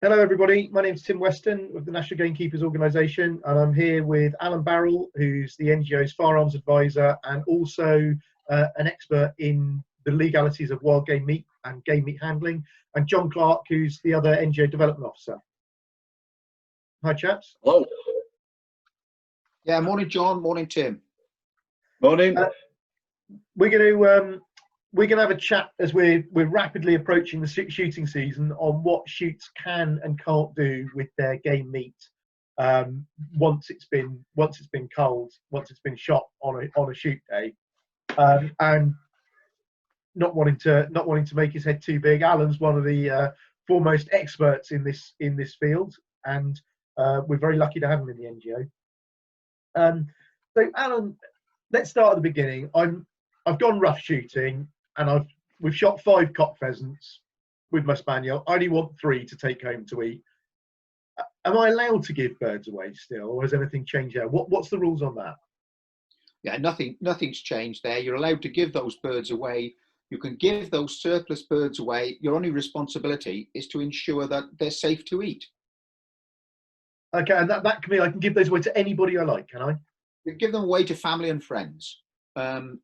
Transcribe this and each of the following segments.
Hello everybody, my name is Tim Weston with the National Gamekeepers Organisation, and I'm here with Alan Barrell, who's the NGO's firearms advisor and also an expert in the legalities of wild game meat and game meat handling, and John Clark, who's the other NGO development officer. Hi chaps. Hello. Yeah, morning John, morning Tim. Morning. We're going to have a chat as we're rapidly approaching the shooting season on what shoots can and can't do with their game meat once it's been culled, once it's been shot on a shoot day, and not wanting to make his head too big. Alan's one of the foremost experts in this field, and we're very lucky to have him in the NGO. So Alan, let's start at the beginning. I've gone rough shooting, and we've shot 5 cock pheasants with my spaniel. I only want 3 to take home to eat. Am I allowed to give birds away still, or has anything changed there? What's the rules on that? Yeah, nothing's changed there. You're allowed to give those birds away. You can give those surplus birds away. Your only responsibility is to ensure that they're safe to eat. Okay, and that can mean I can give those away to anybody I like, can I? You give them away to family and friends.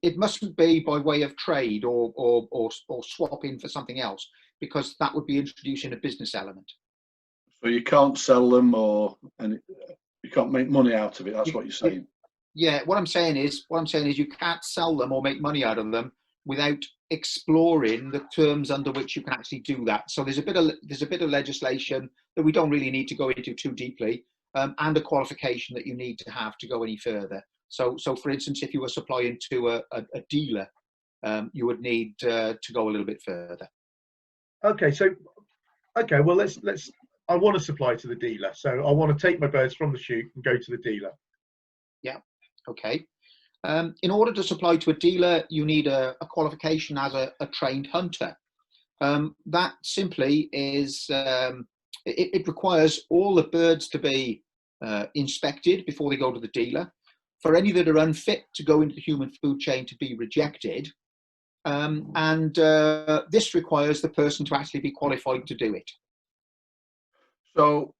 It mustn't be by way of trade or swapping for something else, because that would be introducing a business element. So you can't sell them, and you can't make money out of it. That's what you're saying. Yeah, what I'm saying is you can't sell them or make money out of them without exploring the terms under which you can actually do that. So there's a bit of legislation that we don't really need to go into too deeply, and a qualification that you need to have to go any further. So for instance, if you were supplying to a dealer, you would need to go a little bit further. Okay, well let's. I want to supply to the dealer, so I want to take my birds from the shoot and go to the dealer. Yeah. Okay. In order to supply to a dealer, you need a qualification as a trained hunter. That simply is it requires all the birds to be inspected before they go to the dealer. For any that are unfit to go into the human food chain to be rejected, and this requires the person to actually be qualified to do it. So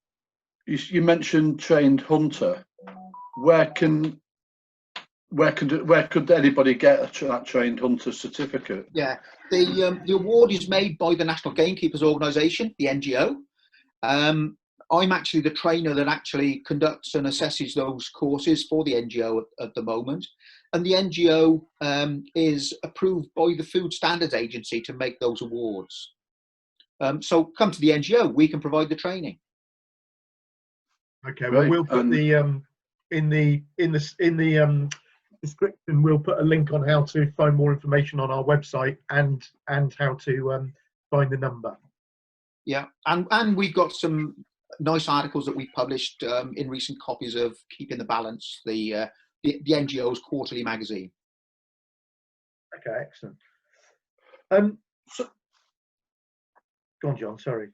you mentioned trained hunter. Where could anybody get that trained hunter certificate? Yeah, the award is made by the National Gamekeepers Organisation, the NGO. I'm actually the trainer that actually conducts and assesses those courses for the NGO at the moment. And the NGO is approved by the Food Standards Agency to make those awards. So come to the NGO, we can provide the training. Okay, well we'll put in the description, we'll put a link on how to find more information on our website and how to find the number. Yeah, and we've got some nice articles that we've published in recent copies of Keeping the Balance, the NGO's quarterly magazine. Okay, excellent. So, go on, John. Sorry.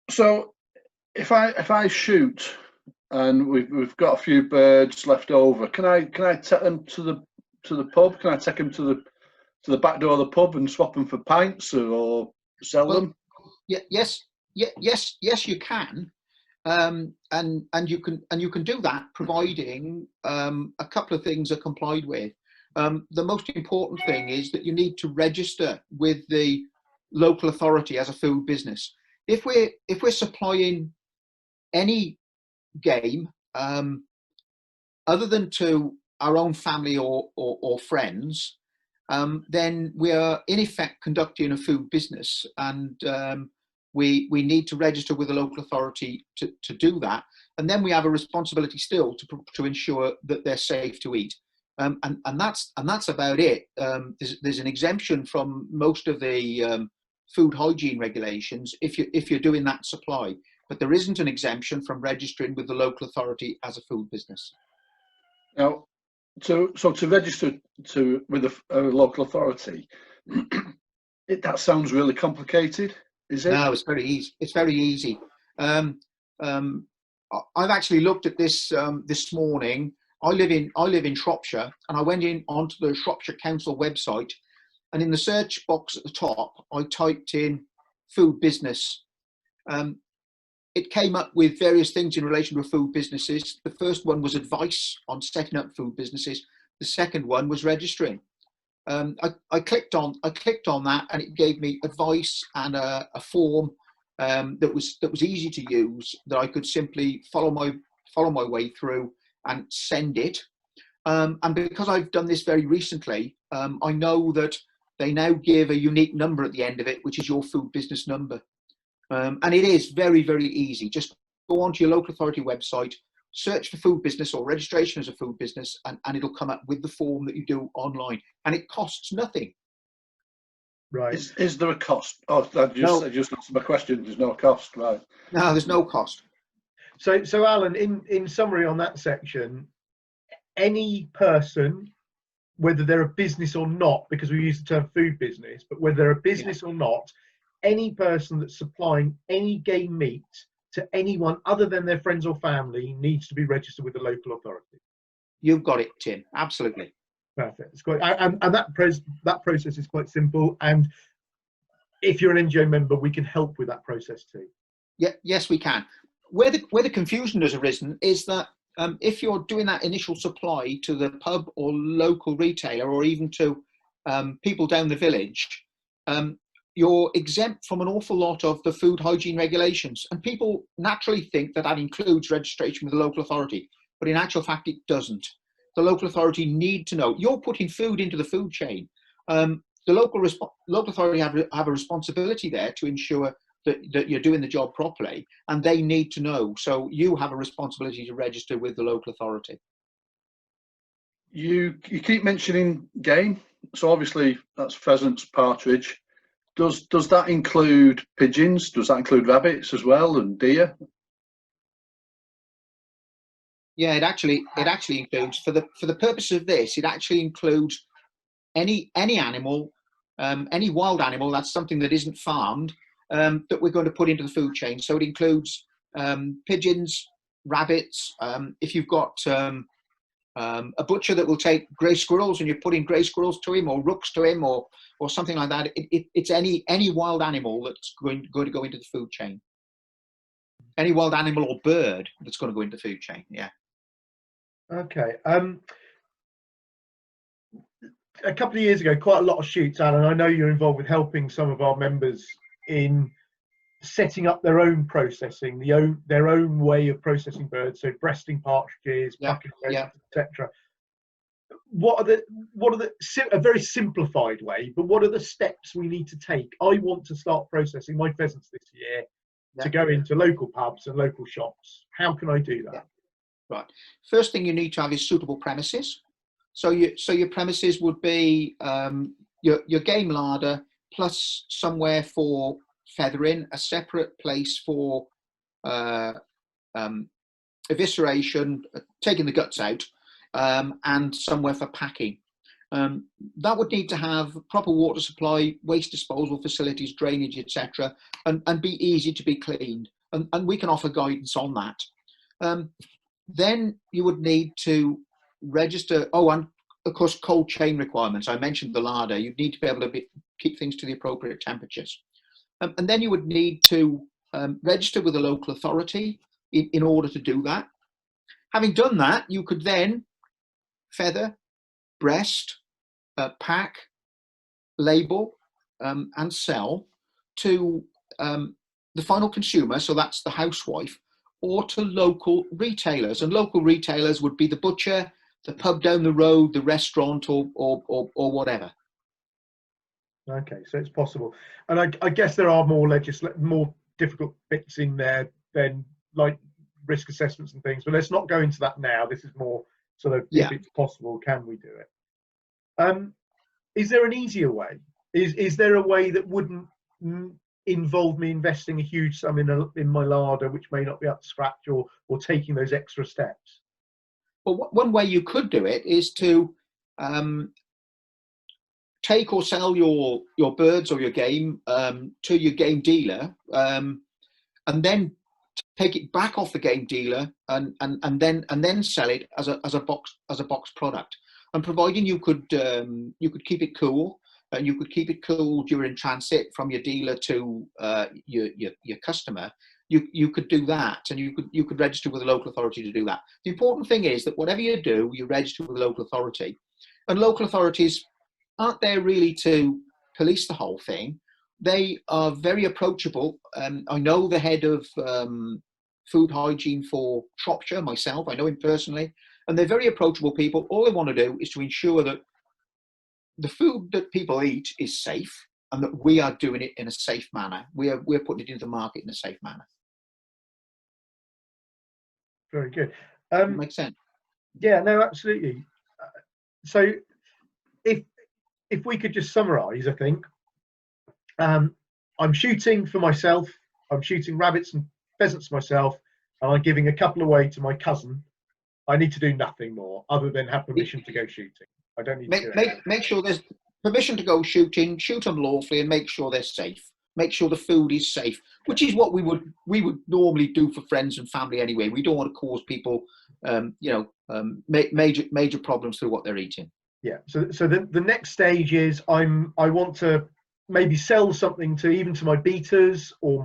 So if I shoot and we've got a few birds left over, can I take them to the pub? Can I take them to the back door of the pub and swap them for pints or sell them? Yeah, yes, you can, and you can do that, providing a couple of things are complied with. The most important thing is that you need to register with the local authority as a food business. If we're supplying any game other than to our own family or friends, then we are in effect conducting a food business, and we need to register with the local authority to do that. And then we have a responsibility still to ensure that they're safe to eat. And that's about it. There's an exemption from most of the food hygiene regulations if you're doing that supply, but there isn't an exemption from registering with the local authority as a food business. Now, so to register with a local authority, that sounds really complicated. Is it? No, it's very easy. It's very easy. I've actually looked at this this morning. I live in Shropshire, and I went onto the Shropshire Council website, and in the search box at the top, I typed in food business, It came up with various things in relation to food businesses. The first one was advice on setting up food businesses. The second one was registering. I clicked on that, and it gave me advice and a form that was easy to use, that I could simply follow my way through and send it. And because I've done this very recently, I know that they now give a unique number at the end of it, which is your food business number. And it is very, very easy. Just go onto your local authority website, search for food business or registration as a food business, and it'll come up with the form that you do online. And it costs nothing. Right. Is there a cost? Oh, I just answered my question. There's no cost, right? No, there's no cost. So Alan, in summary on that section, any person, whether they're a business or not, because we use the term food business, but whether they're a business or not, any person that's supplying any game meat to anyone other than their friends or family needs to be registered with the local authority. You've got it, Tim. Absolutely. Perfect. It's quite, and that process is quite simple. And if you're an NGO member, we can help with that process too. Yeah, yes, we can. Where the confusion has arisen is that if you're doing that initial supply to the pub or local retailer, or even to people down the village, you're exempt from an awful lot of the food hygiene regulations. And people naturally think that includes registration with the local authority, but in actual fact, it doesn't. The local authority need to know you're putting food into the food chain. The local authority have a responsibility there to ensure that you're doing the job properly, and they need to know. So you have a responsibility to register with the local authority. You keep mentioning game, so obviously that's pheasants, partridge. Does that include pigeons? Does that include rabbits as well, and deer? Yeah, it actually includes, for the purpose of this, it actually includes any animal, any wild animal, that's something that isn't farmed, that we're going to put into the food chain. So it includes pigeons, rabbits. If you've got a butcher that will take grey squirrels and you're putting grey squirrels to him, or rooks to him, or something like that, it's any wild animal that's going to go into the food chain. Any wild animal or bird that's going to go into the food chain. Yeah. Okay. A couple of years ago, quite a lot of shoots, Alan, I know you're involved with helping some of our members in setting up their own processing, their own way of processing birds, so breasting partridges, plucking pheasants, etc. What are the a very simplified way, but what are the steps we need to take? I want to start processing my pheasants this year to go into local pubs and local shops. How can I do that? Right. First thing you need to have is suitable premises. So your premises would be your game larder, plus somewhere for feathering, a separate place for evisceration, taking the guts out, and somewhere for packing. That would need to have proper water supply, waste disposal facilities, drainage, etc., and be easy to be cleaned. And we can offer guidance on that. Then you would need to register. Oh, and of course, cold chain requirements. I mentioned the larder. You'd need to be able to keep things to the appropriate temperatures. And then you would need to register with a local authority in order to do that. Having done that, you could then feather, breast, pack, label, and sell to the final consumer, so that's the housewife, or to local retailers. And local retailers would be the butcher, the pub down the road, the restaurant, or whatever. Okay, so it's possible. And I guess there are more difficult bits in there than like risk assessments and things, but let's not go into that now. This is more sort of, if it's possible, can we do it? Is there an easier way? Is there a way that wouldn't involve me investing a huge sum in my larder, which may not be up to scratch, or taking those extra steps? Well, one way you could do it is to take or sell your birds or your game to your game dealer, and then take it back off the game dealer and then sell it as a box product. And providing you could keep it cool, and you could keep it cool during transit from your dealer to your customer, you could do that, and you could register with a local authority to do that. The important thing is that whatever you do, you register with a local authority, and local authorities aren't there really to police the whole thing. They are very approachable. I know the head of food hygiene for Shropshire myself. I know him personally, and they're very approachable people. All they want to do is to ensure that the food that people eat is safe, and that we are doing it in a safe manner. We're putting it into the market in a safe manner. Very good. Makes sense. Yeah, no, absolutely. So if we could just summarise, I think I'm shooting for myself. I'm shooting rabbits and pheasants myself, and I'm giving a couple away to my cousin. I need to do nothing more other than have permission to go shooting. I don't need to make sure there's permission to go shooting, shoot them lawfully, and make sure they're safe. Make sure the food is safe, which is what we would normally do for friends and family anyway. We don't want to cause people, major problems through what they're eating. Yeah. So the next stage is I want to maybe sell something to my beaters or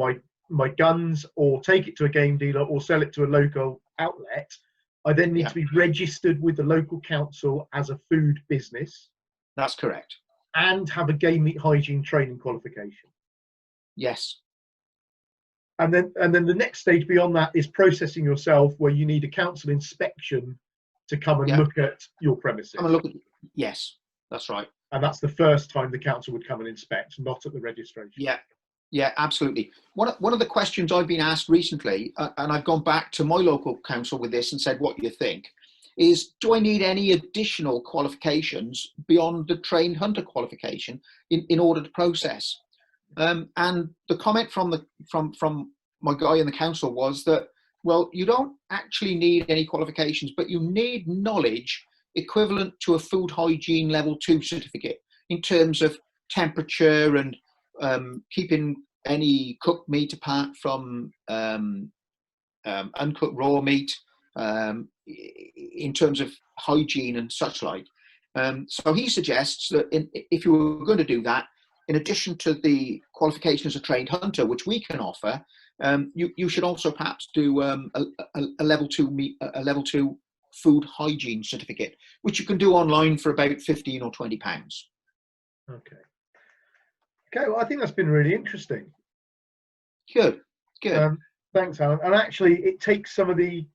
my guns, or take it to a game dealer, or sell it to a local outlet. I then need to be registered with the local council as a food business. That's correct. And have a game meat hygiene training qualification. Yes. And then the next stage beyond that is processing yourself, where you need a council inspection to come and look at your premises. Yes, that's right. And that's the first time the council would come and inspect, not at the registration. Yeah, absolutely. One of the questions I've been asked recently, and I've gone back to my local council with this and said, what do you think? Is, do I need any additional qualifications beyond the trained hunter qualification in order to process? And the comment from my guy in the council was that, well, you don't actually need any qualifications, but you need knowledge equivalent to a food hygiene level 2 certificate in terms of temperature and keeping any cooked meat apart from uncooked raw meat, in terms of hygiene and such like. So he suggests that if you were going to do that, in addition to the qualification as a trained hunter, which we can offer, you should also perhaps do a level 2 food hygiene certificate, which you can do online for about £15 or £20. Okay, well, I think that's been really interesting. Good. Thanks, Alan. And actually, it takes some of the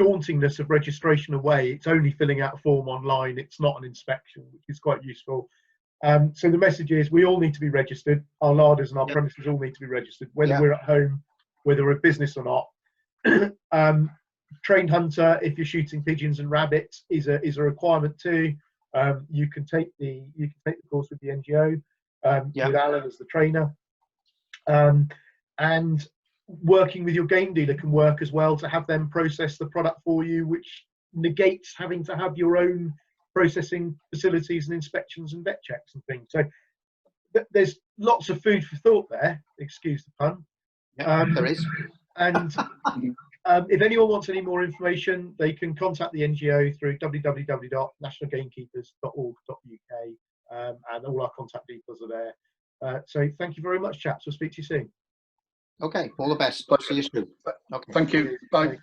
dauntingness of registration away. It's only filling out a form online. It's not an inspection, which is quite useful. So the message is, we all need to be registered. Our larders and our premises all need to be registered, whether we're at home, whether we're a business or not. Trained hunter, if you're shooting pigeons and rabbits, is a requirement too. You can take the course with the NGO, with Alan as the trainer, and working with your game dealer can work as well, to have them process the product for you, which negates having to have your own processing facilities and inspections and vet checks and things. So there's lots of food for thought there, excuse the pun. There is. And if anyone wants any more information, they can contact the NGO through www.nationalgamekeepers.org.uk, and all our contact details are there. So thank you very much, chaps. We'll speak to you soon. Okay, all the best. See you soon. Okay. Thank you. Bye.